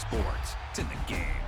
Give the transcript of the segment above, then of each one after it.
sports. It's in the game.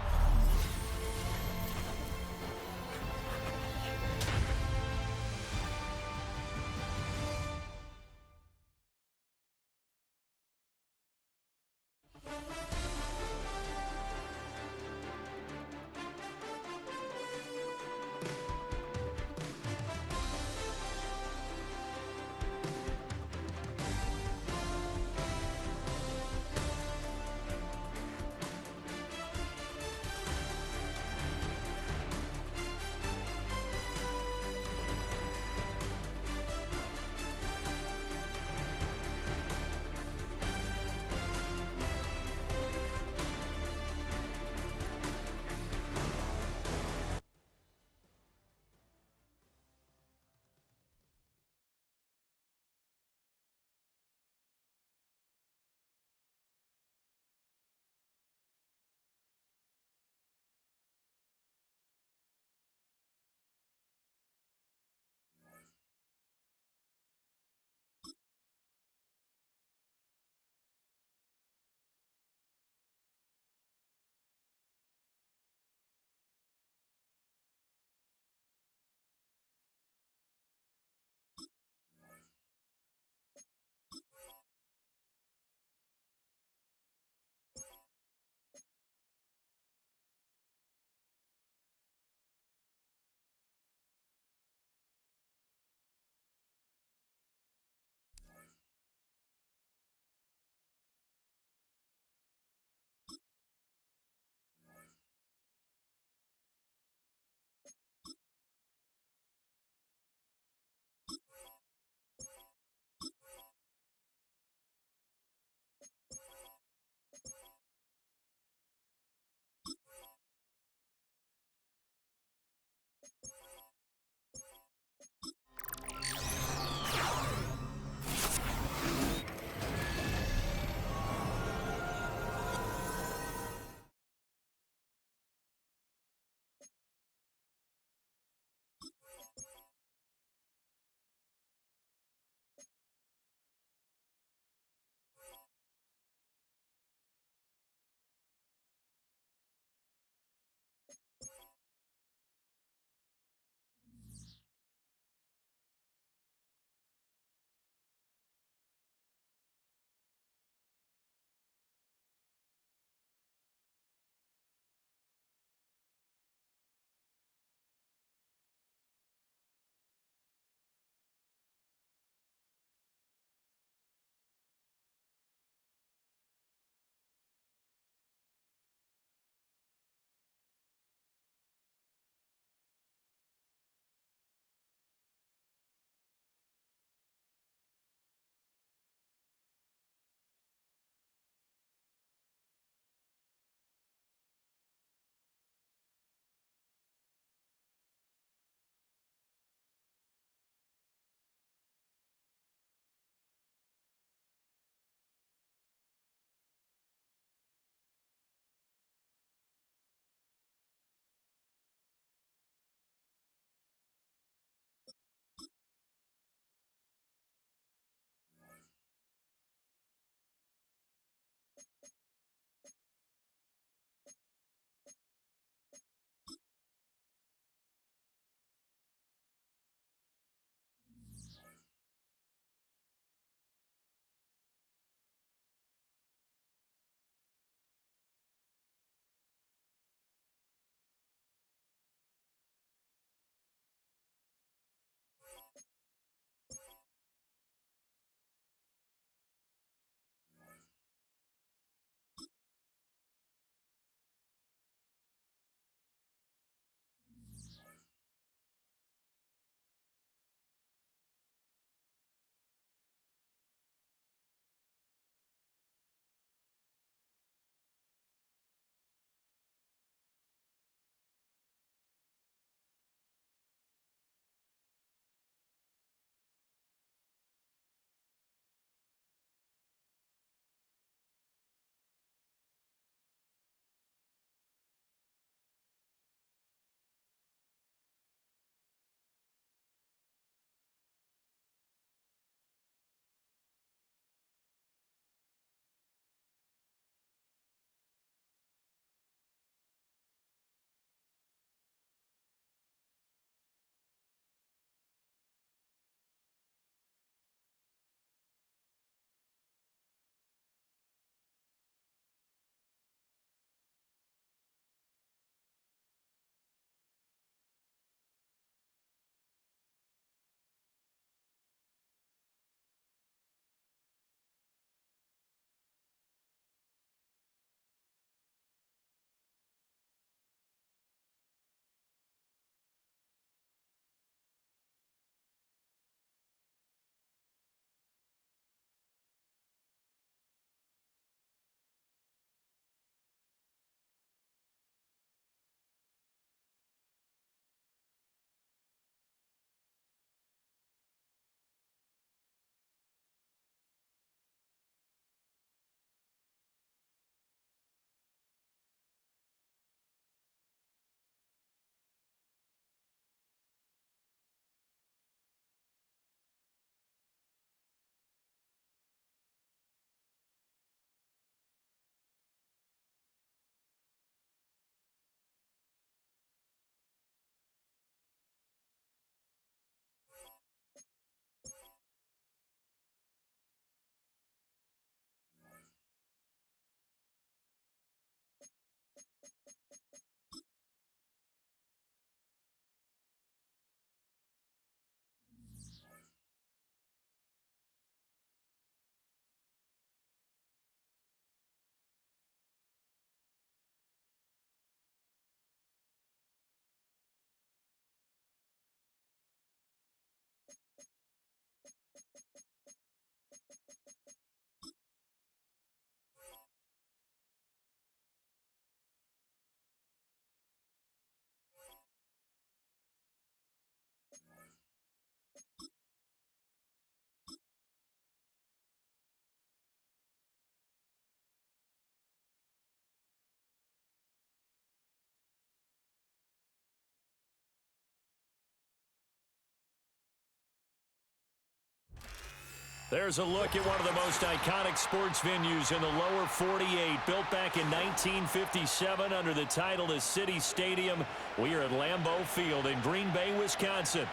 There's a look at one of the most iconic sports venues in the lower 48, built back in 1957 under the title of City Stadium. We are at Lambeau Field in Green Bay, Wisconsin.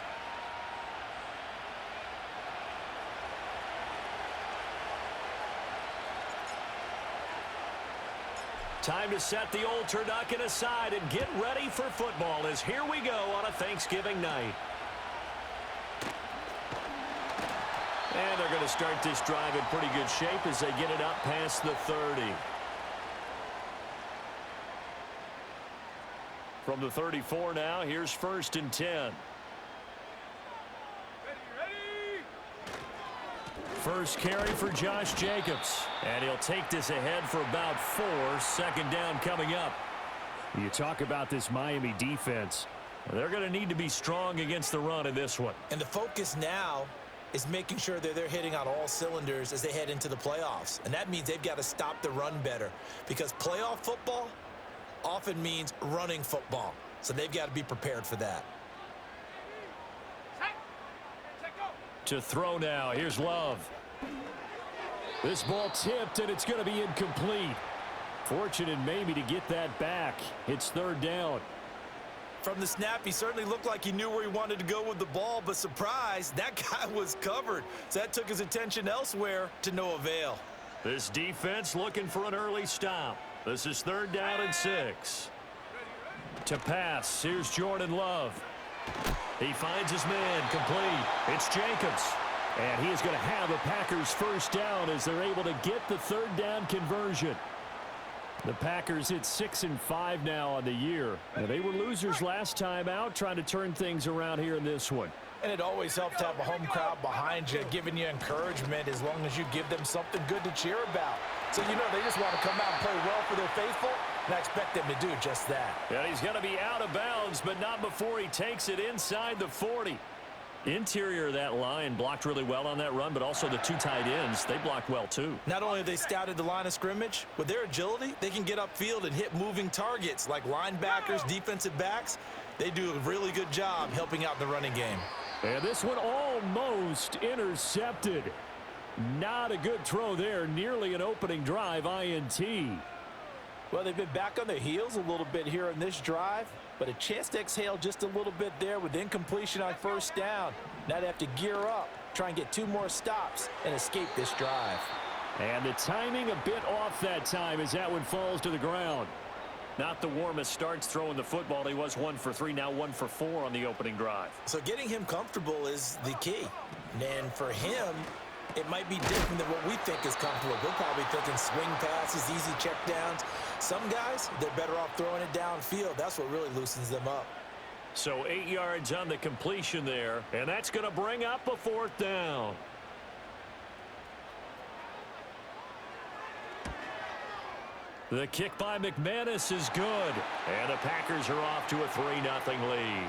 Time to set the old turducken aside and get ready for football as here we go on a Thanksgiving night. And they're going to start this drive in pretty good shape as they get it up past the 30. From the 34 now, here's 1st and 10. First carry for Josh Jacobs. And he'll take this ahead for about 4. 2nd down coming up. You talk about this Miami defense. They're going to need to be strong against the run in this one. And the focus now is making sure that they're hitting on all cylinders as they head into the playoffs. And that means they've got to stop the run better, because playoff football often means running football. So they've got to be prepared for that. To throw now, here's Love. This ball tipped, and it's going to be incomplete. Fortunate maybe to get that back. It's 3rd down. From the snap, he certainly looked like he knew where he wanted to go with the ball, but surprise, that guy was covered. So that took his attention elsewhere to no avail. This defense looking for an early stop. This is 3rd down and 6. To pass, here's Jordan Love. He finds his man, complete. It's Jacobs. And he is going to have the Packers' 1st down as they're able to get the 3rd down conversion. The Packers hit 6-5 now on the year. And they were losers last time out, trying to turn things around here in this one. And it always helps to have a home crowd behind you, giving you encouragement as long as you give them something good to cheer about. So, you know, they just want to come out and play well for their faithful, and I expect them to do just that. And he's going to be out of bounds, but not before he takes it inside the 40. Interior of that line blocked really well on that run, but also the 2 tight ends, they blocked well too. Not only have they scouted the line of scrimmage, with their agility, they can get upfield and hit moving targets like linebackers, defensive backs. They do a really good job helping out the running game. And this one almost intercepted. Not a good throw there, nearly an opening drive INT. Well, they've been back on their heels a little bit here in this drive, but a chance to exhale just a little bit there with incompletion on 1st down. Now they have to gear up, try and get 2 more stops, and escape this drive. And the timing a bit off that time as that one falls to the ground. Not the warmest starts throwing the football. He was 1 for 3, now 1 for 4 on the opening drive. So getting him comfortable is the key. And for him, it might be different than what we think is comfortable. We're probably thinking swing passes, easy checkdowns. Some guys, they're better off throwing it downfield. That's what really loosens them up. So 8 yards on the completion there, and that's going to bring up a 4th down. The kick by McManus is good, and the Packers are off to a 3-0 lead.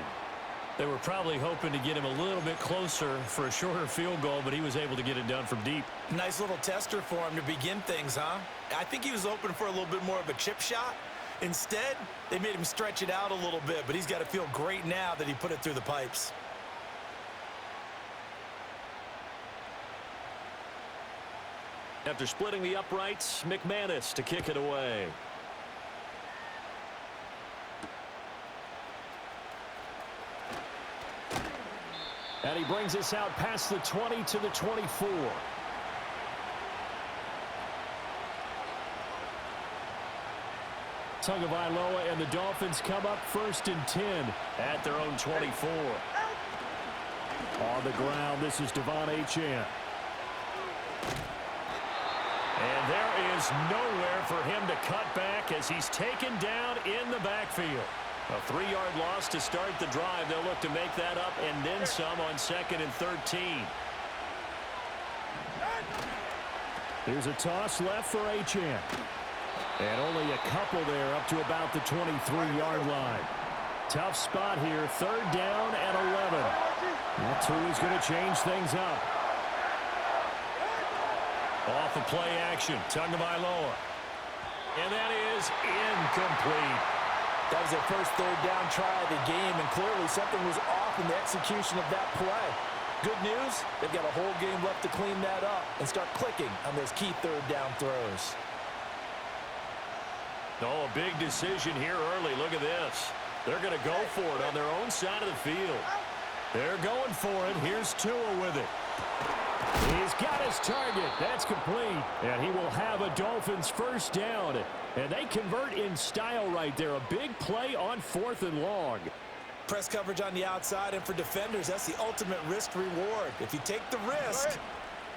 They were probably hoping to get him a little bit closer for a shorter field goal, but he was able to get it done from deep. Nice little tester for him to begin things, huh? I think he was hoping for a little bit more of a chip shot. Instead, they made him stretch it out a little bit, but he's got to feel great now that he put it through the pipes. After splitting the uprights, McManus to kick it away. And he brings us out past the 20 to the 24. Tagovailoa and the Dolphins come up 1st and 10 at their own 24. On the ground, this is Devon Achane. And there is nowhere for him to cut back as he's taken down in the backfield. A 3-yard loss to start the drive. They'll look to make that up and then some on 2nd and 13. Here's a toss left for Achane. And only a couple there up to about the 23-yard line. Tough spot here. 3rd down and 11. That's who is going to change things up. Off the play action. Tagovailoa. And that is incomplete. That was their first 3rd down try of the game, and clearly something was off in the execution of that play. Good news, they've got a whole game left to clean that up and start clicking on those key third down throws. Oh, a big decision here early. Look at this. They're going to go for it on their own side of the field. They're going for it. Here's Tua with it. He's got his target. That's complete. And he will have a Dolphins first down. And they convert in style right there. A big play on 4th and long. Press coverage on the outside, and for defenders, that's the ultimate risk-reward. If you take the risk,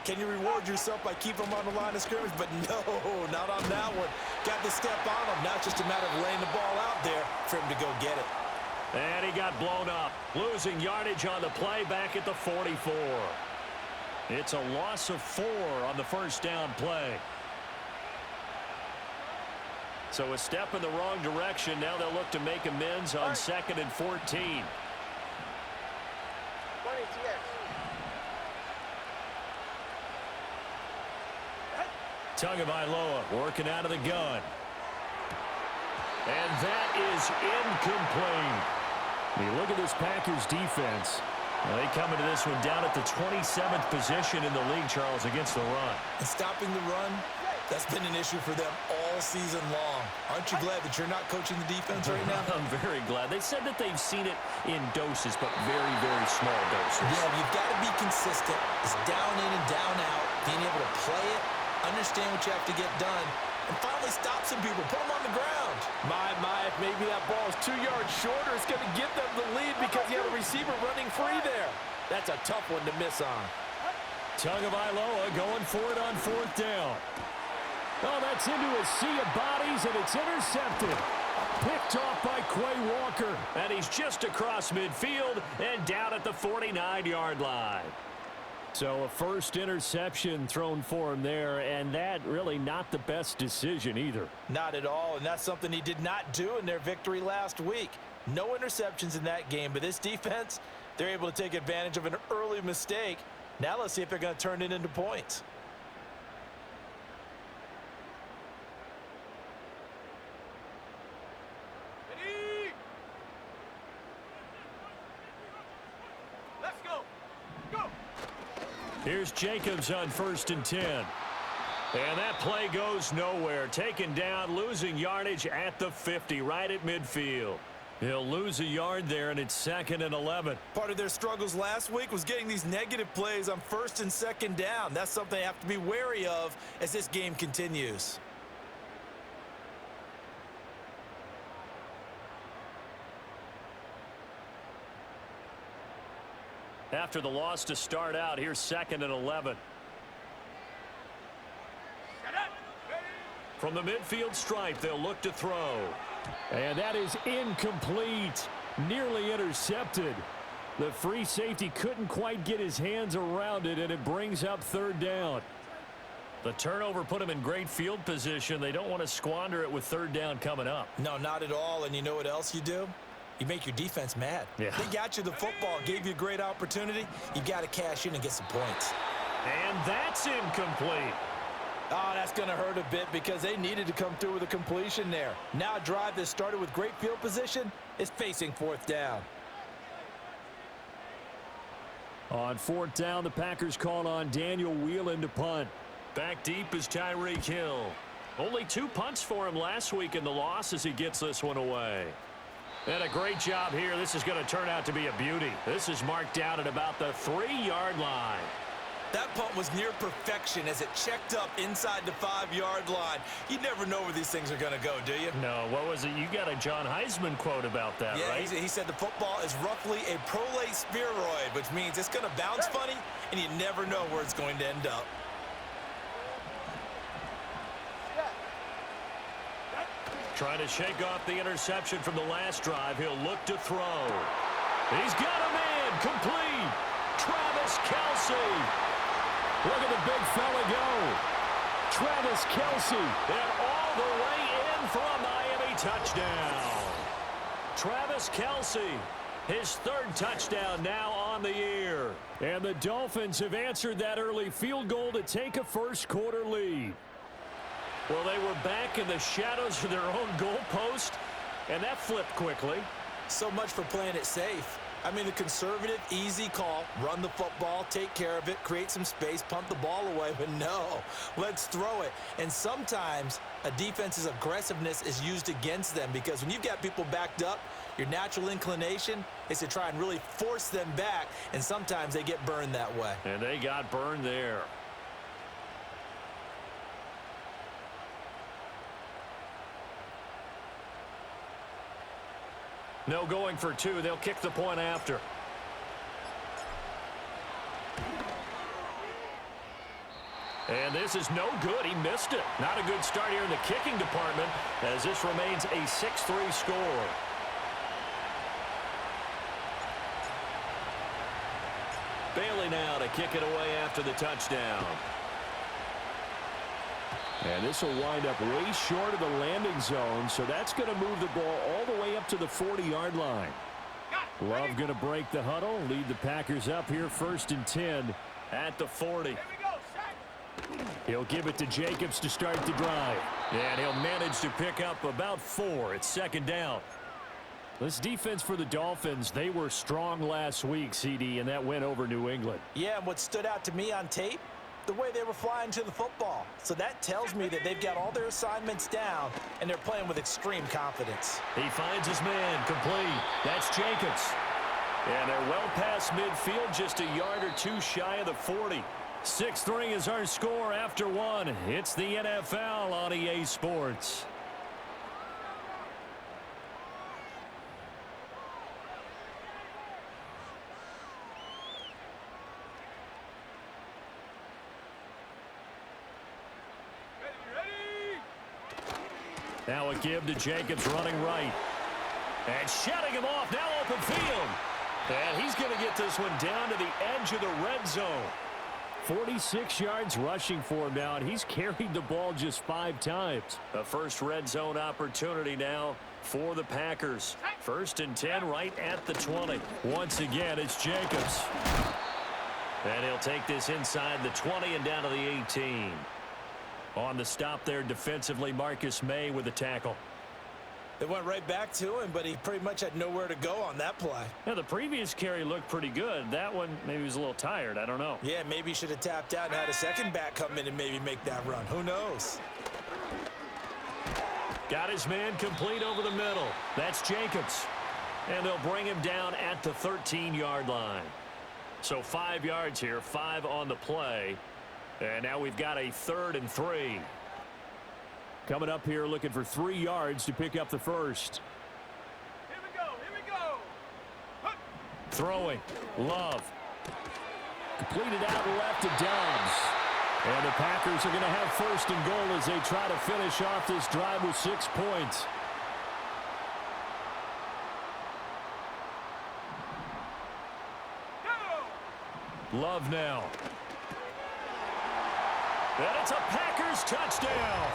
can you reward yourself by keeping them on the line of scrimmage? But no, not on that one. Got to step on them. Now it's just a matter of laying the ball out there for him to go get it. And he got blown up. Losing yardage on the play back at the 44. It's a loss of 4 on the first down play. So a step in the wrong direction. Now they'll look to make amends on 2nd and 14. Tagovailoa working out of the gun. And that is incomplete. When you look at this Packers defense, they come into this one down at the 27th position in the league, Charles, against the run. And stopping the run, that's been an issue for them all season long. Aren't you glad that you're not coaching the defense right now? I'm very glad. They said that they've seen it in doses, but very, very small doses. Yeah, you've got to be consistent. It's down in and down out, being able to play it, understand what you have to get done, and finally stop some people, put them on the ground. If maybe that ball is 2 yards shorter, it's going to give them the lead because you have a receiver running free there. That's a tough one to miss on. Tagovailoa going for it on 4th down. Oh, that's into a sea of bodies, and it's intercepted. Picked off by Quay Walker. And he's just across midfield and down at the 49-yard line. So a first interception thrown for him there, and that really not the best decision either. Not at all, and that's something he did not do in their victory last week. No interceptions in that game, but this defense, they're able to take advantage of an early mistake. Now let's see if they're going to turn it into points. Here's Jacobs on 1st and 10. And that play goes nowhere. Taken down, losing yardage at the 50, right at midfield. He'll lose a yard there, and it's 2nd and 11. Part of their struggles last week was getting these negative plays on 1st and 2nd down. That's something they have to be wary of as this game continues. After the loss to start out, here's 2nd and 11. From the midfield stripe, they'll look to throw. And that is incomplete. Nearly intercepted. The free safety couldn't quite get his hands around it, and it brings up 3rd down. The turnover put him in great field position. They don't want to squander it with 3rd down coming up. No, not at all. And you know what else you do? You make your defense mad. Yeah. They got you the football, gave you a great opportunity. You got to cash in and get some points. And that's incomplete. Oh, that's going to hurt a bit because they needed to come through with a completion there. Now a drive that started with great field position is facing 4th down. On 4th down, the Packers call on Daniel Whelan to punt. Back deep is Tyreek Hill. Only 2 punts for him last week in the loss as he gets this one away. And a great job here. This is going to turn out to be a beauty. This is marked out at about the 3-yard line. That punt was near perfection as it checked up inside the 5-yard line. You never know where these things are going to go, do you? No, what was it? You got a John Heisman quote about that, yeah, right? He said the football is roughly a prolate spheroid, which means it's going to bounce funny, and you never know where it's going to end up. Trying to shake off the interception from the last drive. He'll look to throw. He's got a man complete. Travis Kelce. Look at the big fella go. Travis Kelce. And all the way in for a Miami touchdown. Travis Kelce, his 3rd touchdown now on the year. And the Dolphins have answered that early field goal to take a first-quarter lead. Well, they were back in the shadows of their own goalpost, and that flipped quickly. So much for playing it safe. I mean, the conservative, easy call, run the football, take care of it, create some space, punt the ball away, but no, let's throw it. And sometimes a defense's aggressiveness is used against them because when you've got people backed up, your natural inclination is to try and really force them back, and sometimes they get burned that way. And they got burned there. No going for two. They'll kick the point after. And this is no good. He missed it. Not a good start here in the kicking department as this remains a 6-3 score. Bailey now to kick it away after the touchdown. And this will wind up way short of the landing zone, so that's going to move the ball all the way up to the 40-yard line. Love going to break the huddle, lead the Packers up here 1st and 10 at the 40. He'll give it to Jacobs to start the drive. And he'll manage to pick up about 4. It's 2nd down. This defense for the Dolphins, they were strong last week, CD, and that went over New England. Yeah, and what stood out to me on tape, the way they were flying to the football. So that tells me that they've got all their assignments down, and they're playing with extreme confidence. He finds his man complete. That's Jacobs. And they're well past midfield, just a yard or two shy of the 40. 6-3 is our score after 1. It's the NFL on EA Sports. Now a give to Jacobs running right. And shutting him off, now open field. And he's going to get this one down to the edge of the red zone. 46 yards rushing for him now, and he's carried the ball just 5 times. A first red zone opportunity now for the Packers. 1st and 10 right at the 20. Once again, it's Jacobs. And he'll take this inside the 20 and down to the 18. On the stop there defensively, Marcus May with the tackle. They went right back to him, but he pretty much had nowhere to go on that play. Yeah, the previous carry looked pretty good. That one, maybe he was a little tired. I don't know. Yeah, maybe he should have tapped out and had a second back come in and maybe make that run. Who knows? Got his man complete over the middle. That's Jacobs. And they'll bring him down at the 13-yard line. So 5 yards here, 5 on the play. And now we've got a 3rd and 3. Coming up here looking for 3 yards to pick up the first. Here we go. Hup. Throwing. Love. Completed out left to Dobbs. And the Packers are going to have 1st and goal as they try to finish off this drive with 6 points. Love now. And it's a Packers touchdown.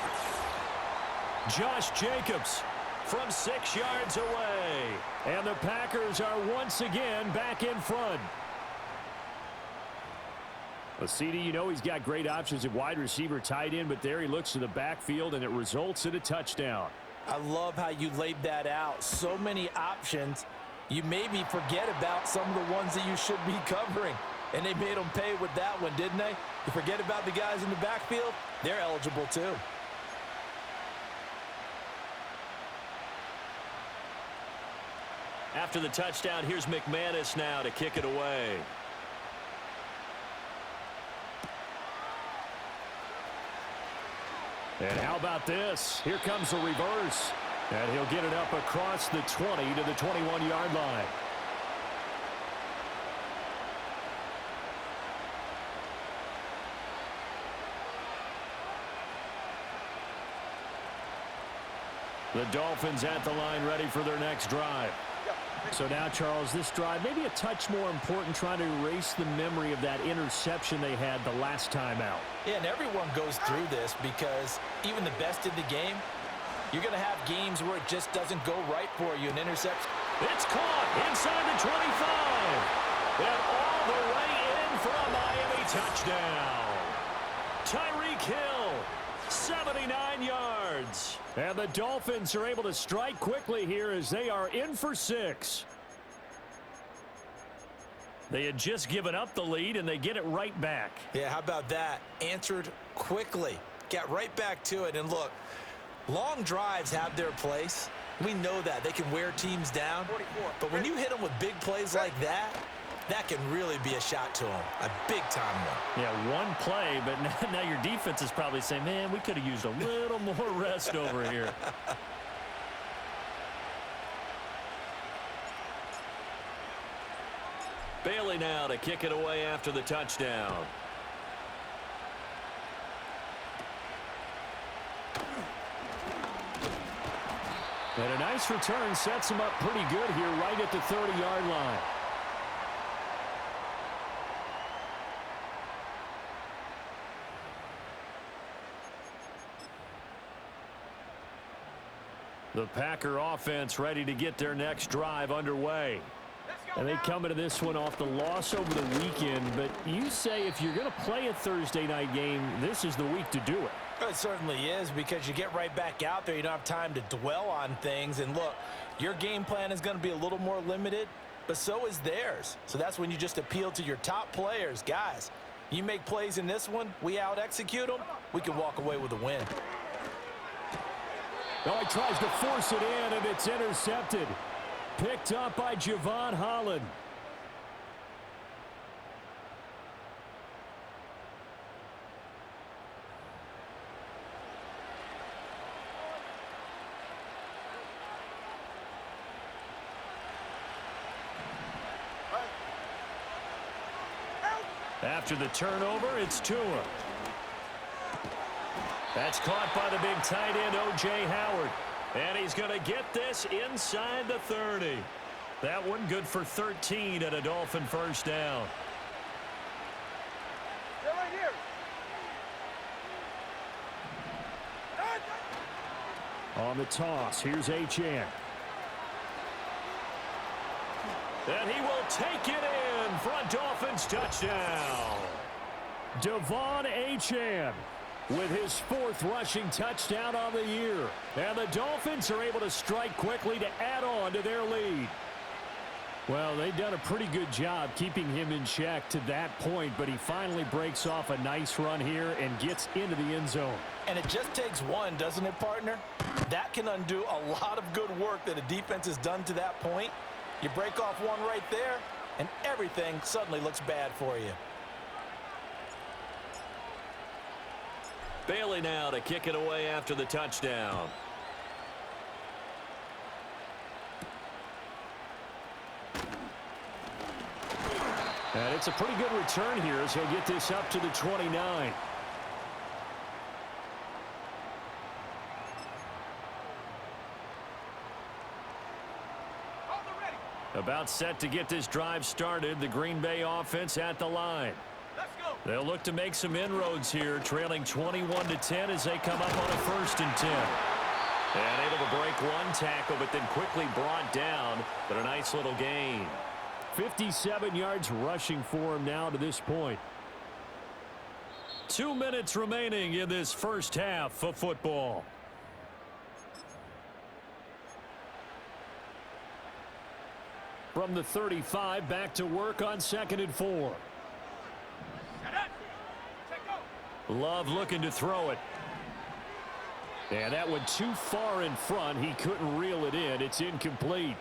Josh Jacobs from 6 yards away. And the Packers are once again back in front. Well, CD, you know he's got great options at wide receiver, tight end, but there he looks to the backfield, and it results in a touchdown. I love how you laid that out. So many options. You maybe forget about some of the ones that you should be covering. And they made them pay with that one, didn't they? You forget about the guys in the backfield, they're eligible too. After the touchdown, here's McManus now to kick it away. And how about this? Here comes the reverse. And he'll get it up across the 20 to the 21-yard line. The Dolphins at the line ready for their next drive. So now, Charles, this drive maybe a touch more important, trying to erase the memory of that interception they had the last time out. Yeah, and everyone goes through this because even the best in the game, you're going to have games where it just doesn't go right for you. An interception. It's caught inside the 25. And all the way in for a Miami touchdown. Tyreek Hill, 79 yards. And the Dolphins are able to strike quickly here as they are in for 6. They had just given up the lead, and they get it right back. Yeah, how about that? Answered quickly. Got right back to it. And look, long drives have their place. We know that. They can wear teams down. But when you hit them with big plays like that, that can really be a shot to them. A big-time one. Yeah, one play, but now your defense is probably saying, man, we could have used a little more rest over here. Bailey now to kick it away after the touchdown. And a nice return sets him up pretty good here right at the 30-yard line. The Packer offense ready to get their next drive underway. And they come into this one off the loss over the weekend. But you say if you're going to play a Thursday night game, this is the week to do it. It certainly is, because you get right back out there. You don't have time to dwell on things. And look, your game plan is going to be a little more limited, but so is theirs. So that's when you just appeal to your top players. Guys, you make plays in this one, we out-execute them, we can walk away with a win. Oh, he tries to force it in, and it's intercepted. Picked up by Javon Holland. After the turnover, it's Tua. That's caught by the big tight end, O.J. Howard. And he's going to get this inside the 30. That one good for 13 and a Dolphin first down. They're right here. On the toss, here's Achane. And he will take it in for a Dolphins touchdown. Devon Achane with his 4th rushing touchdown on the year. And the Dolphins are able to strike quickly to add on to their lead. Well, they've done a pretty good job keeping him in check to that point, but he finally breaks off a nice run here and gets into the end zone. And it just takes one, doesn't it, partner? That can undo a lot of good work that a defense has done to that point. You break off one right there, and everything suddenly looks bad for you. Bailey now to kick it away after the touchdown. And it's a pretty good return here as he'll get this up to the 29. About set to get this drive started. The Green Bay offense at the line. Let's go. They'll look to make some inroads here, trailing 21-10 as they come up on a 1st and 10. And able to break one tackle, but then quickly brought down, but a nice little gain. 57 yards rushing for him now to this point. 2 minutes remaining in this first half of football. From the 35, back to work on 2nd and 4. Love looking to throw it. And that one too far in front. He couldn't reel it in. It's incomplete.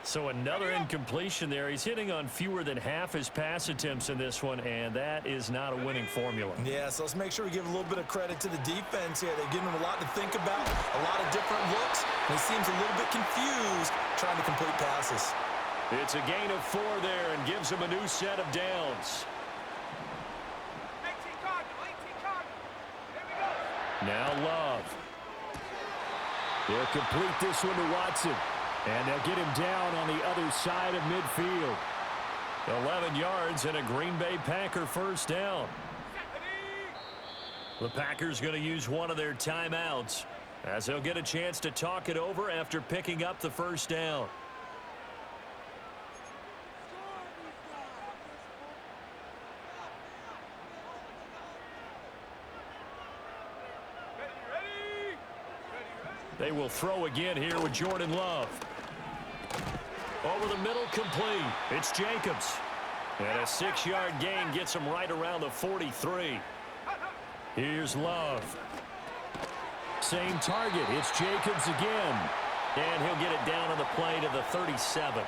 So another incompletion there. He's hitting on fewer than half his pass attempts in this one, and that is not a winning formula. Yeah, so let's make sure we give a little bit of credit to the defense here. They've given him a lot to think about, a lot of different looks, and he seems a little bit confused trying to complete passes. It's a gain of 4 there and gives him a new set of downs. 18 Cardinal. Here we go. Now Love. They'll complete this one to Watson. And they'll get him down on the other side of midfield. 11 yards and a Green Bay Packer first down. The Packers going to use one of their timeouts as they'll get a chance to talk it over after picking up the first down. They will throw again here with Jordan Love. Over the middle, complete. It's Jacobs. And a 6-yard gain gets him right around the 43. Here's Love. Same target. It's Jacobs again. And he'll get it down on the play to the 37.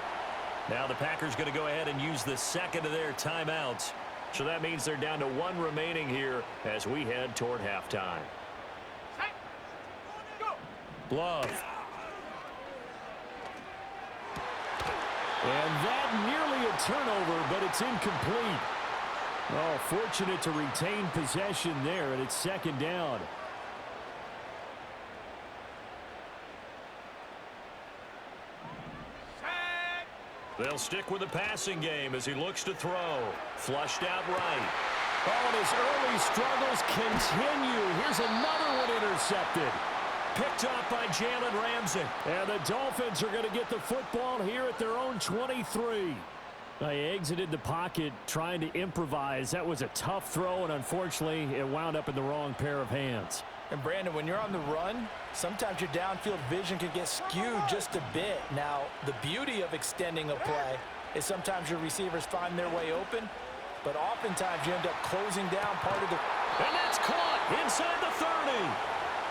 Now the Packers going to go ahead and use the second of their timeouts. So that means they're down to 1 remaining here as we head toward halftime. Love. And that nearly a turnover, but it's incomplete. Oh, fortunate to retain possession there, and it's second down. They'll stick with the passing game as he looks to throw. Flushed out right. Oh, and his early struggles continue. Here's another one intercepted. Picked off by Jalen Ramsey. And the Dolphins are going to get the football here at their own 23. They exited the pocket trying to improvise. That was a tough throw, and unfortunately, it wound up in the wrong pair of hands. And Brandon, when you're on the run, sometimes your downfield vision can get skewed just a bit. Now, the beauty of extending a play is sometimes your receivers find their way open, but oftentimes you end up closing down part of the... And that's caught inside the 30.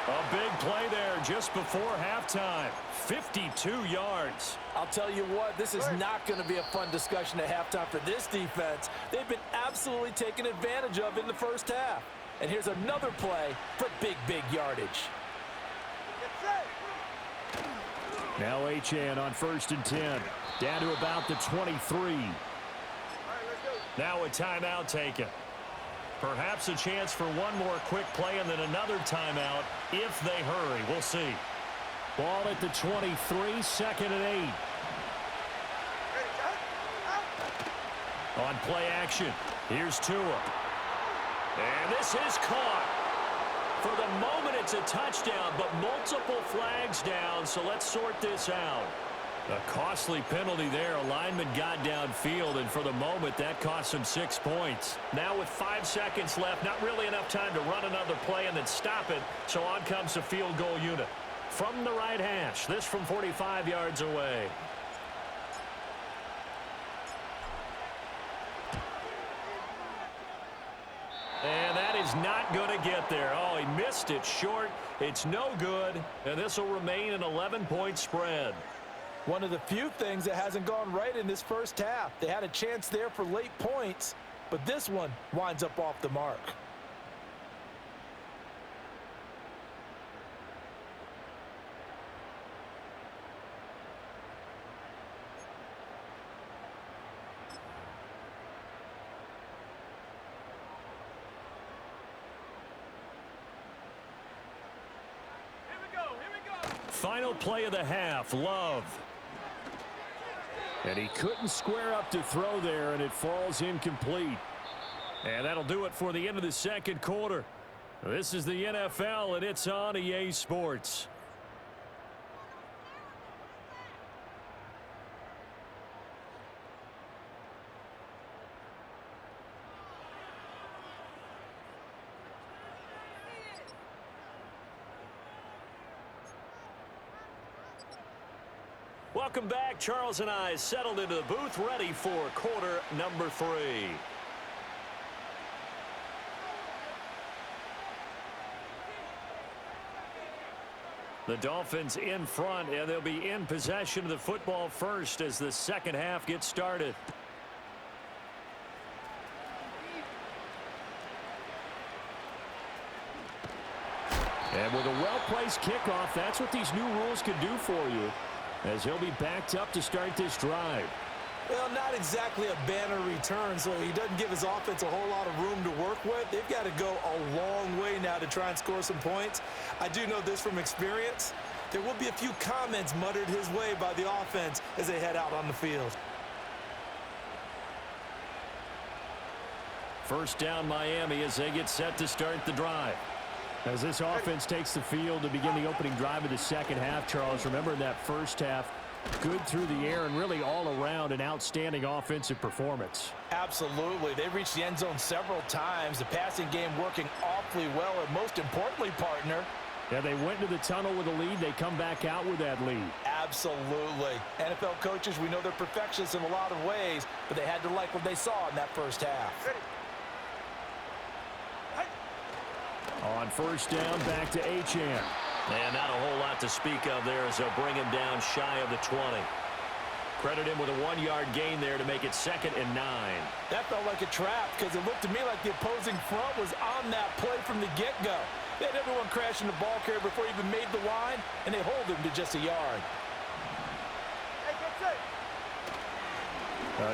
A big play there just before halftime. 52 yards. I'll tell you what, this is not going to be a fun discussion at halftime for this defense. They've been absolutely taken advantage of in the first half. And here's another play for big yardage. Now Achane on 1st and 10. Down to about the 23. Now a timeout taken. Perhaps a chance for one more quick play and then another timeout if they hurry. We'll see. Ball at the 23, 2nd and 8. On play action, here's Tua. And this is caught. For the moment, it's a touchdown, but multiple flags down, so let's sort this out. A costly penalty there. A lineman got downfield, and for the moment, that cost him 6 points. Now with 5 seconds left, not really enough time to run another play and then stop it, so on comes the field goal unit. From the right hash, this from 45 yards away. And that is not going to get there. Oh, he missed it short. It's no good, and this will remain an 11-point spread. One of the few things that hasn't gone right in this first half. They had a chance there for late points, but this one winds up off the mark. Final play of the half, Love. And he couldn't square up to throw there, and it falls incomplete. And that'll do it for the end of the second quarter. This is the NFL, and it's on EA Sports. Welcome back. Charles and I settled into the booth, ready for quarter number 3. The Dolphins in front, and they'll be in possession of the football first as the second half gets started. And with a well-placed kickoff, that's what these new rules can do for you, as he'll be backed up to start this drive. Well, not exactly a banner return, so he doesn't give his offense a whole lot of room to work with. They've got to go a long way now to try and score some points. I do know this from experience. There will be a few comments muttered his way by the offense as they head out on the field. First down, Miami, as they get set to start the drive. As this offense takes the field to begin the opening drive of the second half, Charles, remember in that first half, good through the air and really all around an outstanding offensive performance. Absolutely. They reached the end zone several times. The passing game working awfully well, and most importantly, partner, Yeah, they went into the tunnel with a lead. They come back out with that lead. Absolutely. NFL coaches, we know they're perfectionists in a lot of ways, but they had to like what they saw in that first half. On first down, back to Achane. And not a whole lot to speak of there as they'll bring him down shy of the 20. Credit him with a 1-yard gain there to make it 2nd and 9. That felt like a trap because it looked to me like the opposing front was on that play from the get-go. They had everyone crashing the ball carrier before he even made the line, and they hold him to just a yard. Hey, get set.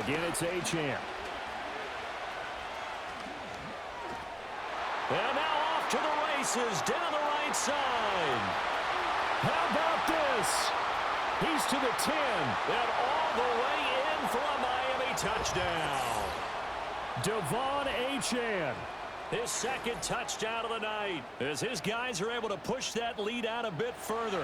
Again, it's Achane. And now off to the races down the right side. How about this? He's to the 10. And all the way in for a Miami touchdown. Devon Achane. His 2nd touchdown of the night as his guys are able to push that lead out a bit further.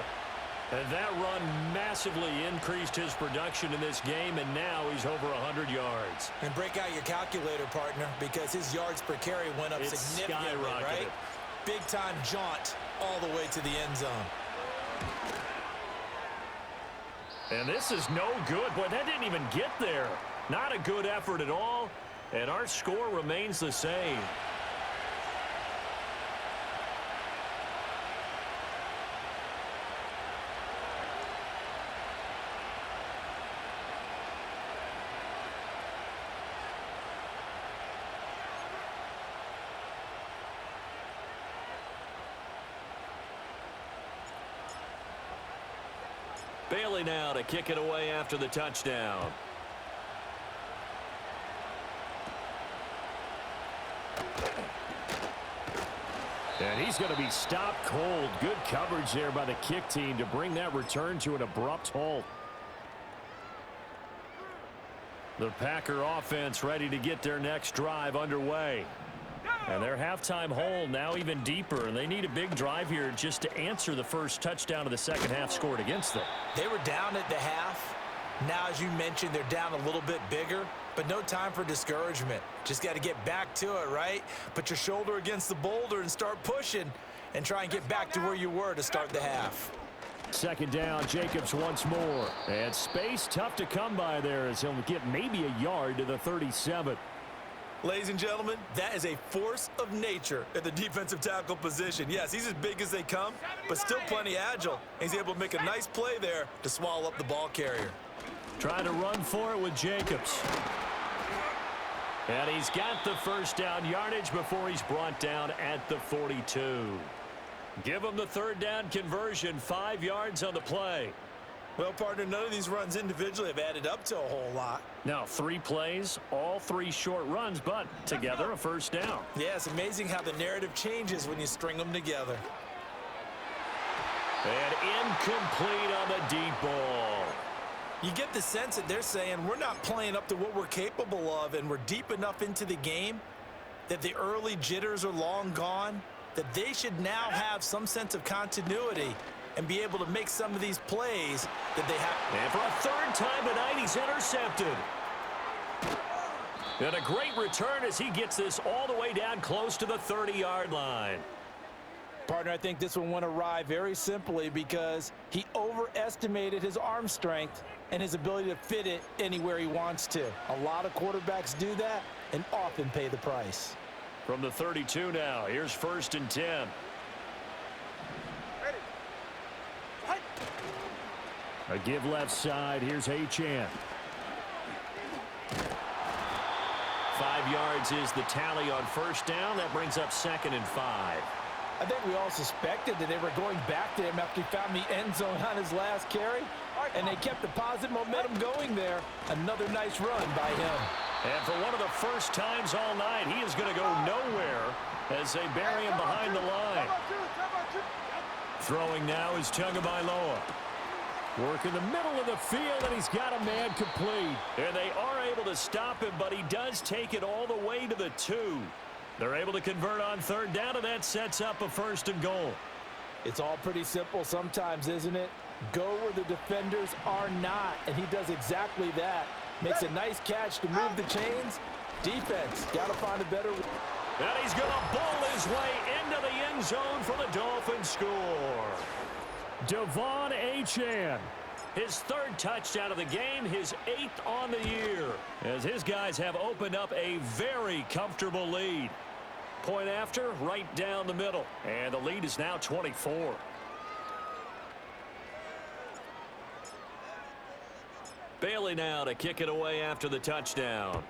And that run massively increased his production in this game, and now he's over 100 yards. And break out your calculator, partner, because his yards per carry went up It's significantly, skyrocketed. right? Big-time jaunt all the way to the end zone. And this is no good. Boy, that didn't even get there. Not a good effort at all, and our score remains the same. Bailey now to kick it away after the touchdown. And he's going to be stopped cold. Good coverage there by the kick team to bring that return to an abrupt halt. The Packer offense ready to get their next drive underway. And their halftime hole now even deeper, and they need a big drive here just to answer the first touchdown of the second half scored against them. They were down at the half. Now, as you mentioned, they're down a little bit bigger, but no time for discouragement. Just got to get back to it, right? Put your shoulder against the boulder and start pushing and try and get back to where you were to start the half. 2nd down, Jacobs once more. And space tough to come by there as he'll get maybe a yard to the 37. Ladies and gentlemen, that is a force of nature at the defensive tackle position. Yes, he's as big as they come, but still plenty agile. He's able to make a nice play there to swallow up the ball carrier. Trying to run for it with Jacobs. And he's got the first down yardage before he's brought down at the 42. Give him the 3rd down conversion, 5 yards on the play. Well, partner, none of these runs individually have added up to a whole lot. Now 3 plays, all 3 short runs, but together a first down. Yeah, it's amazing how the narrative changes when you string them together. And incomplete on the deep ball. You get the sense that they're saying we're not playing up to what we're capable of, and we're deep enough into the game that the early jitters are long gone, that they should now have some sense of continuity and be able to make some of these plays that they have. And for a 3rd time tonight, he's intercepted. And a great return as he gets this all the way down close to the 30-yard line. Partner, I think this one went awry very simply because he overestimated his arm strength and his ability to fit it anywhere he wants to. A lot of quarterbacks do that and often pay the price. From the 32 now, here's 1st and 10. A give left side. Here's Achane. 5 yards is the tally on first down. That brings up 2nd and 5. I think we all suspected that they were going back to him after he found the end zone on his last carry, and they kept the positive momentum going there. Another nice run by him. And for one of the first times all night, he is going to go nowhere as they bury him behind the line. Throwing now is Tagovailoa. Work in the middle of the field, and he's got a man complete. And they are able to stop him, but he does take it all the way to the 2. They're able to convert on 3rd down, and that sets up a 1st and goal. It's all pretty simple sometimes, isn't it? Go where the defenders are not, and he does exactly that. Makes a nice catch to move the chains. Defense, got to find a better. And he's going to bowl his way into the end end zone for the Dolphins score. Devon Achane. His third touchdown of the game, his 8th on the year, as his guys have opened up a very comfortable lead. Point after, right down the middle, and the lead is now 24. Bailey now to kick it away after the touchdown.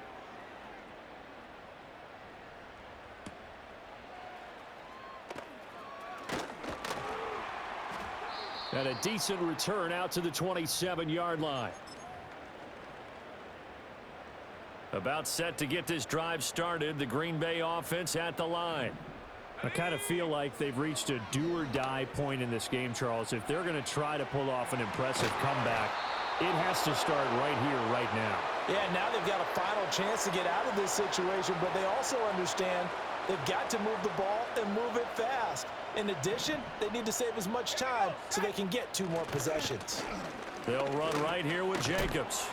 And a decent return out to the 27-yard line. About set to get this drive started, the Green Bay offense at the line. I kind of feel like they've reached a do-or-die point in this game, Charles. If they're going to try to pull off an impressive comeback, it has to start right here, right now. Yeah, now they've got a final chance to get out of this situation, but they also understand they've got to move the ball and move it fast. In addition, they need to save as much time so they can get 2 more possessions. They'll run right here with Jacobs.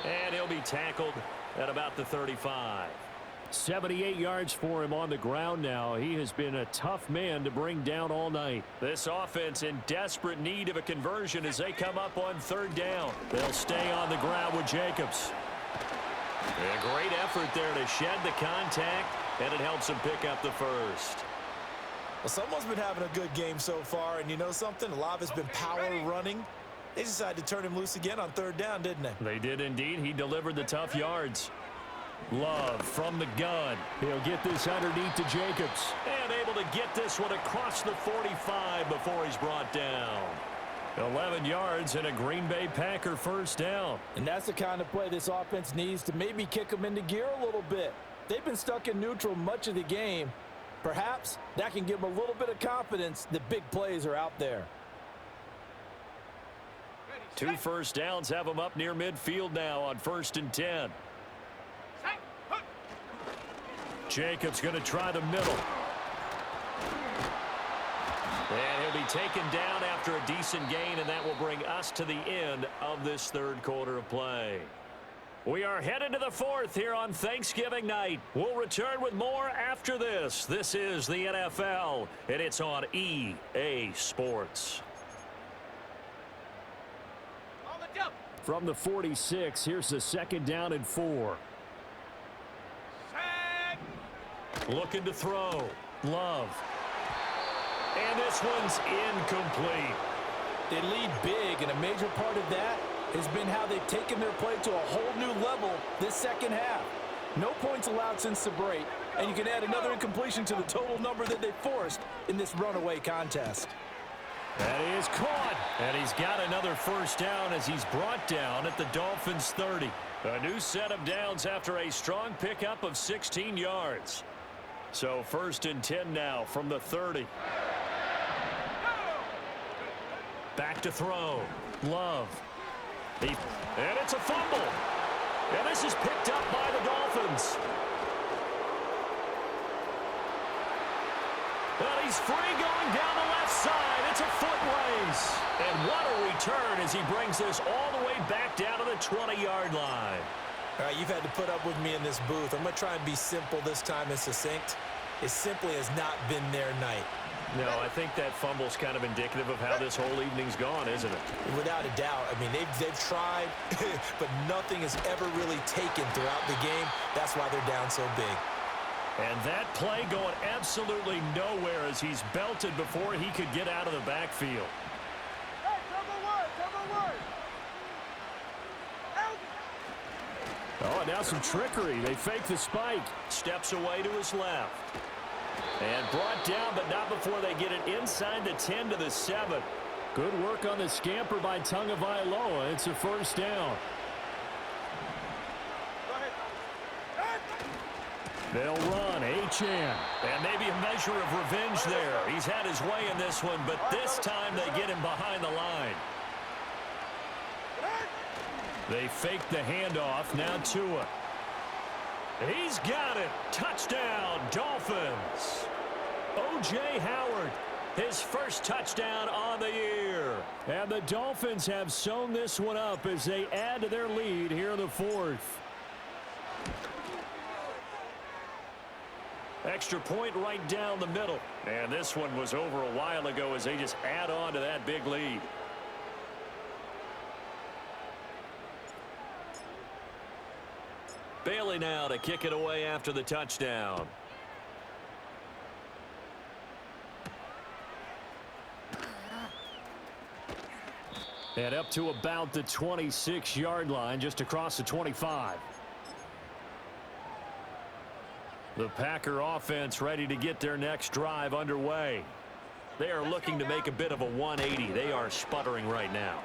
And he'll be tackled at about the 35. 78 yards for him on the ground now. He has been a tough man to bring down all night. This offense in desperate need of a conversion as they come up on 3rd down. They'll stay on the ground with Jacobs. A great effort there to shed the contact, and it helps him pick up the first. Well, someone's been having a good game so far, and you know something? A lot of it's been power running. They decided to turn him loose again on 3rd down, didn't they? They did indeed. He delivered the tough yards. Love from the gun. He'll get this underneath to Jacobs. And able to get this one across the 45 before he's brought down. 11 yards and a Green Bay Packer first down. And that's the kind of play this offense needs to maybe kick them into gear a little bit. They've been stuck in neutral much of the game. Perhaps that can give them a little bit of confidence that big plays are out there. 2 first downs have them up near midfield now on 1st and 10. Jacobs going to try the middle. And he'll be taken down after a decent gain, and that will bring us to the end of this 3rd quarter of play. We are headed to the 4th here on Thanksgiving night. We'll return with more after this. This is the NFL, and it's on EA Sports. From the 46, here's the 2nd down and 4. Looking to throw. Love. And this one's incomplete. They lead big, and a major part of that has been how they've taken their play to a whole new level this 2nd half. No points allowed since the break, and you can add another incompletion to the total number that they forced in this runaway contest. That is caught, and he's got another first down as he's brought down at the Dolphins' 30. A new set of downs after a strong pickup of 16 yards. So 1st and 10 now from the 30. Back to throw. Love. And it's a fumble. And this is picked up by the Dolphins. And he's free going down the left side. It's a foot race. And what a return as he brings this all the way back down to the 20-yard line. All right, you've had to put up with me in this booth. I'm going to try and be simple this time and succinct. It simply has not been their night. No, I think that fumble's kind of indicative of how this whole evening's gone, isn't it? Without a doubt. I mean, they've tried, but nothing has ever really taken throughout the game. That's why they're down so big. And that play going absolutely nowhere as he's belted before he could get out of the backfield. Hey, cover one. Oh, now some trickery. They fake the spike. Steps away to his left. And brought down, but not before they get it inside the 10 to the 7. Good work on the scamper by Tagovailoa. It's a first down. They'll run. Achane. And maybe a measure of revenge there. He's had his way in this one, but this time they get him behind the line. They fake the handoff. Now Tua. He's got it. Touchdown, Dolphins. O.J. Howard, his first touchdown on the year. And the Dolphins have sewn this one up as they add to their lead here in the 4th. Extra point right down the middle. And this one was over a while ago as they just add on to that big lead. Bailey now to kick it away after the touchdown. And up to about the 26-yard line, just across the 25. The Packer offense ready to get their next drive underway. They are looking to make a bit of a 180. They are sputtering right now.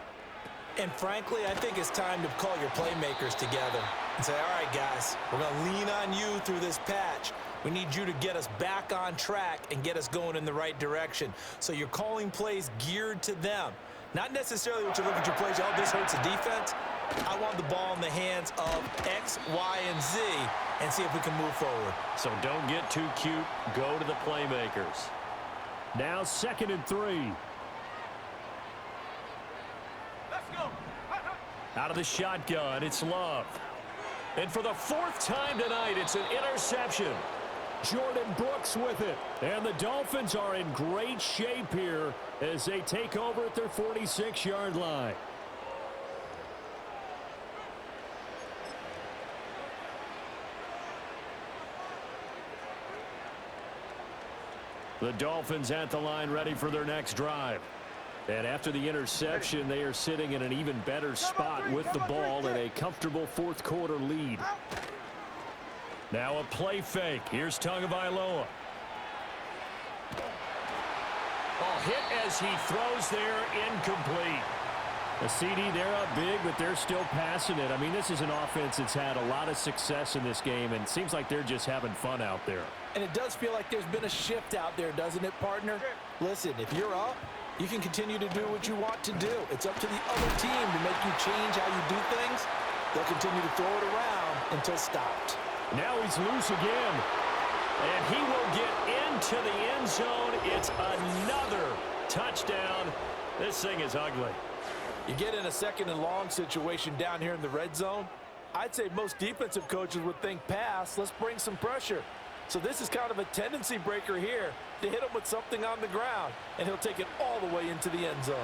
And frankly, I think it's time to call your playmakers together and say, all right, guys, we're going to lean on you through this patch. We need you to get us back on track and get us going in the right direction. So you're calling plays geared to them. Not necessarily what you look at your plays, oh, this hurts the defense. I want the ball in the hands of X, Y, and Z and see if we can move forward. So don't get too cute. Go to the playmakers. Now 2nd and 3. Let's go. Out of the shotgun, it's Love. And for the 4th time tonight, it's an interception. Jordan Brooks with it. And the Dolphins are in great shape here as they take over at their 46-yard line. The Dolphins at the line ready for their next drive. And after the interception, they are sitting in an even better spot with the ball in a comfortable 4th quarter lead. Now a play fake. Here's Tagovailoa. Oh, hit as he throws there, incomplete. The CD, they're up big, but they're still passing it. I mean, this is an offense that's had a lot of success in this game, and it seems like they're just having fun out there. And it does feel like there's been a shift out there, doesn't it, partner? Listen, if you're up, you can continue to do what you want to do. It's up to the other team to make you change how you do things. They'll continue to throw it around until stopped. Now he's loose again. And he will get into the end zone. It's another touchdown. This thing is ugly. You get in a 2nd and long situation down here in the red zone, I'd say most defensive coaches would think pass, let's bring some pressure. So this is kind of a tendency breaker here to hit him with something on the ground, and he'll take it all the way into the end zone.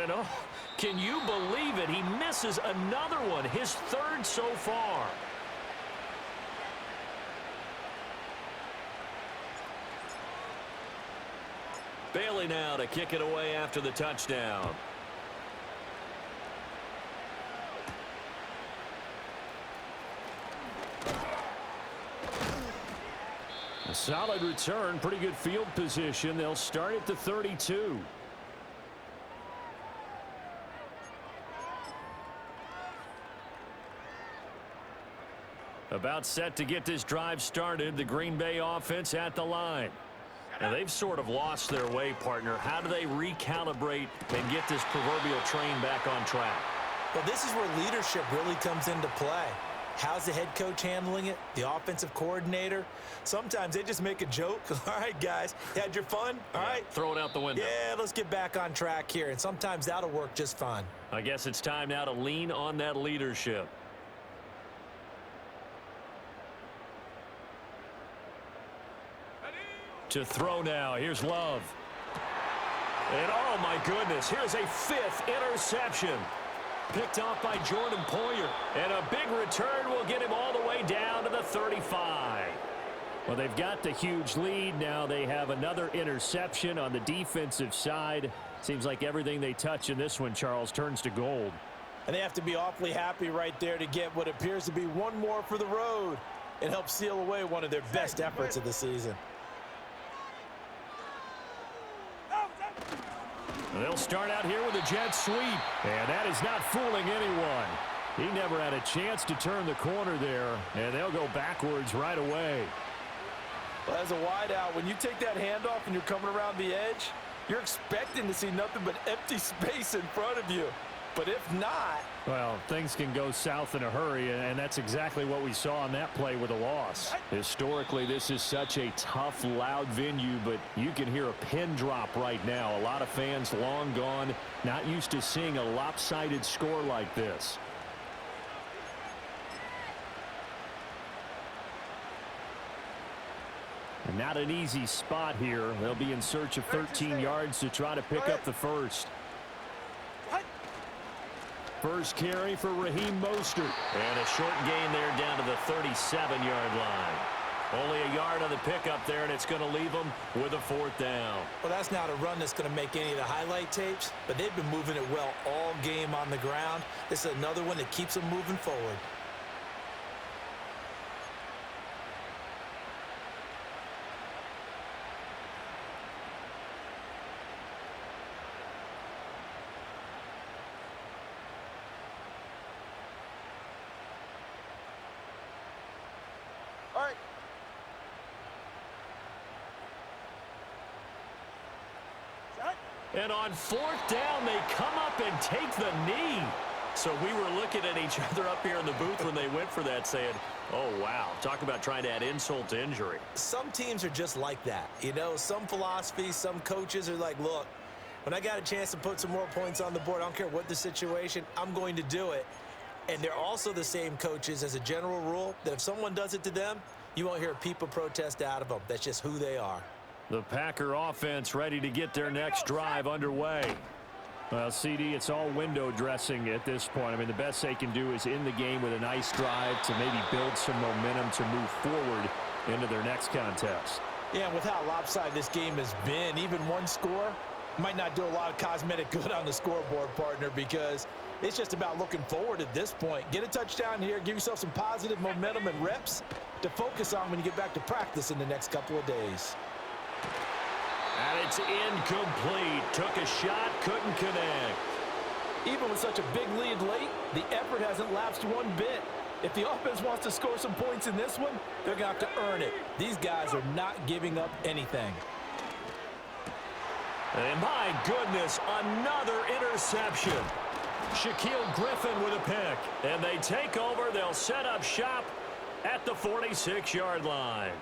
And oh, can you believe it? He misses another one, his 3rd so far. Bailey now to kick it away after the touchdown. A solid return, pretty good field position. They'll start at the 32. About set to get this drive started. The Green Bay offense at the line. And they've sort of lost their way, partner. How do they recalibrate and get this proverbial train back on track? Well, this is where leadership really comes into play. How's the head coach handling it? The offensive coordinator? Sometimes they just make a joke. All right, guys, you had your fun? All right. Throw it out the window. Yeah, let's get back on track here. And sometimes that'll work just fine. I guess it's time now to lean on that leadership. To throw now. Here's Love. And oh my goodness, here's a 5th interception. Picked off by Jordan Poyer. And a big return will get him all the way down to the 35. Well, they've got the huge lead. Now they have another interception on the defensive side. Seems like everything they touch in this one, Charles, turns to gold. And they have to be awfully happy right there to get what appears to be one more for the road. It helps seal away one of their best efforts of the season. They'll start out here with a jet sweep, and that is not fooling anyone. He never had a chance to turn the corner there, and they'll go backwards right away. Well, as a wideout, when you take that handoff and you're coming around the edge, you're expecting to see nothing but empty space in front of you. But if not... Well, things can go south in a hurry, and that's exactly what we saw on that play with a loss. Historically, this is such a tough, loud venue, but you can hear a pin drop right now. A lot of fans long gone, not used to seeing a lopsided score like this. And not an easy spot here. They'll be in search of 13 yards to try to pick up the first. First carry for Raheem Mostert. And a short gain there down to the 37-yard line. Only a yard on the pickup there, and it's going to leave them with a 4th down. Well, that's not a run that's going to make any of the highlight tapes, but they've been moving it well all game on the ground. This is another one that keeps them moving forward. All right. And on 4th down, they come up and take the knee. So we were looking at each other up here in the booth when they went for that saying, oh, wow, talk about trying to add insult to injury. Some teams are just like that. You know, some philosophies, some coaches are like, look, when I got a chance to put some more points on the board, I don't care what the situation, I'm going to do it. And they're also the same coaches as a general rule that if someone does it to them, you won't hear people protest out of them. That's just who they are. The Packer offense ready to get their next drive underway. Well, CD, it's all window dressing at this point. I mean, the best they can do is in the game with a nice drive to maybe build some momentum to move forward into their next contest. Yeah, and with how lopsided this game has been, even one score might not do a lot of cosmetic good on the scoreboard, partner, because it's just about looking forward at this point. Get a touchdown here, give yourself some positive momentum and reps to focus on when you get back to practice in the next couple of days. And it's incomplete. Took a shot, couldn't connect. Even with such a big lead late, the effort hasn't lapsed one bit. If the offense wants to score some points in this one, they're going to have to earn it. These guys are not giving up anything. And my goodness, another interception. Shaquille Griffin with a pick. And they take over. They'll set up shop at the 46-yard line.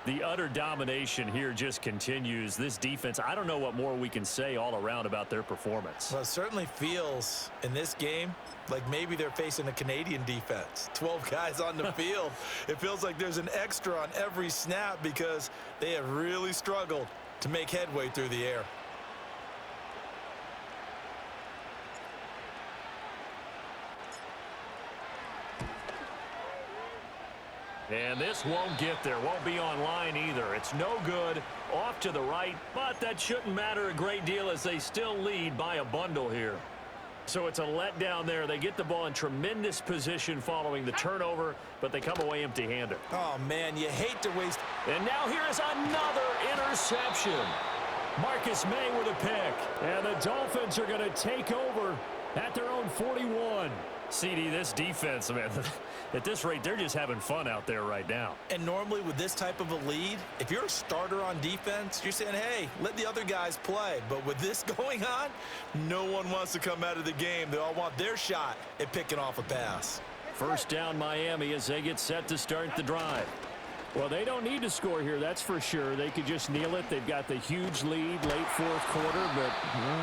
The utter domination here just continues. This defense, I don't know what more we can say all around about their performance. Well, it certainly feels in this game like maybe they're facing a Canadian defense. 12 guys on the field. It feels like there's an extra on every snap because they have really struggled to make headway through the air. And this won't get there. Won't be online either. It's no good. Off to the right, but that shouldn't matter a great deal as they still lead by a bundle here. So it's a letdown there. They get the ball in tremendous position following the turnover, but they come away empty-handed. Oh, man, you hate to waste. And now here is another interception. Marcus May with a pick. And the Dolphins are going to take over at their own 41. CD, this defense, man, at this rate, they're just having fun out there right now. And normally with this type of a lead, if you're a starter on defense, you're saying, hey, let the other guys play. But with this going on, no one wants to come out of the game. They all want their shot at picking off a pass. First down Miami as they get set to start the drive. Well, they don't need to score here, that's for sure. They could just kneel it. They've got the huge lead, late fourth quarter, but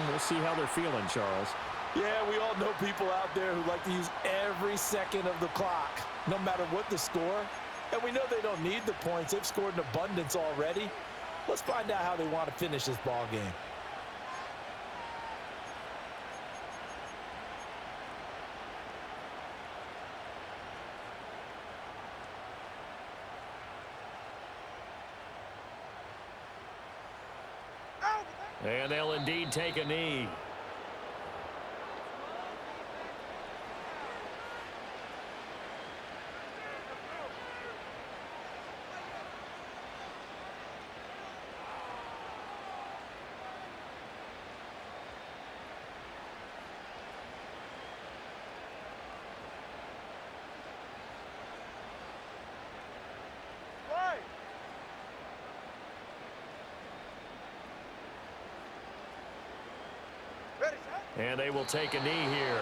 we'll see how they're feeling, Charles. Yeah, we all know people out there who like to use every second of the clock, no matter what the score. And we know they don't need the points. They've scored in abundance already. Let's find out how they want to finish this ball game. And they'll indeed take a knee. And they will take a knee here.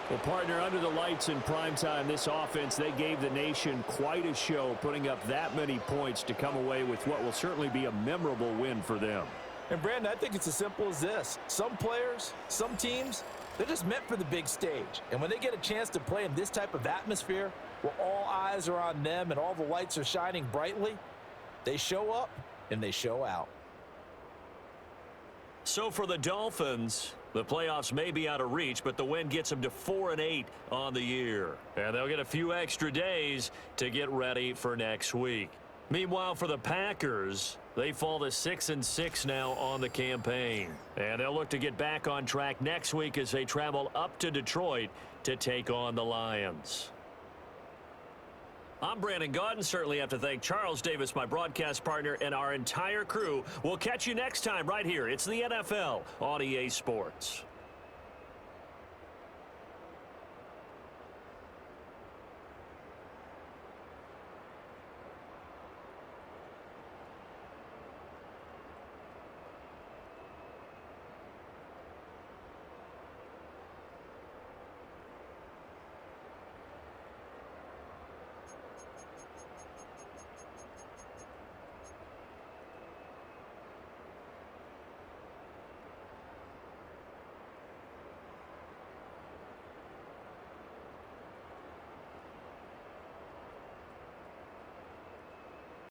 Well, partner, under the lights in primetime, this offense, they gave the nation quite a show, putting up that many points to come away with what will certainly be a memorable win for them. And, Brandon, I think it's as simple as this. Some players, some teams, They're just meant for the big stage. And when they get a chance to play in this type of atmosphere, where all eyes are on them and all the lights are shining brightly, they show up and they show out. So for the Dolphins, the playoffs may be out of reach, but the win gets them to 4-8 on the year. And they'll get a few extra days to get ready for next week. Meanwhile, for the Packers, they fall to 6-6 now on the campaign. And they'll look to get back on track next week as they travel up to Detroit to take on the Lions. I'm Brandon Gaudin. Certainly have to thank Charles Davis, my broadcast partner, and our entire crew. We'll catch you next time right here. It's the NFL on EA Sports.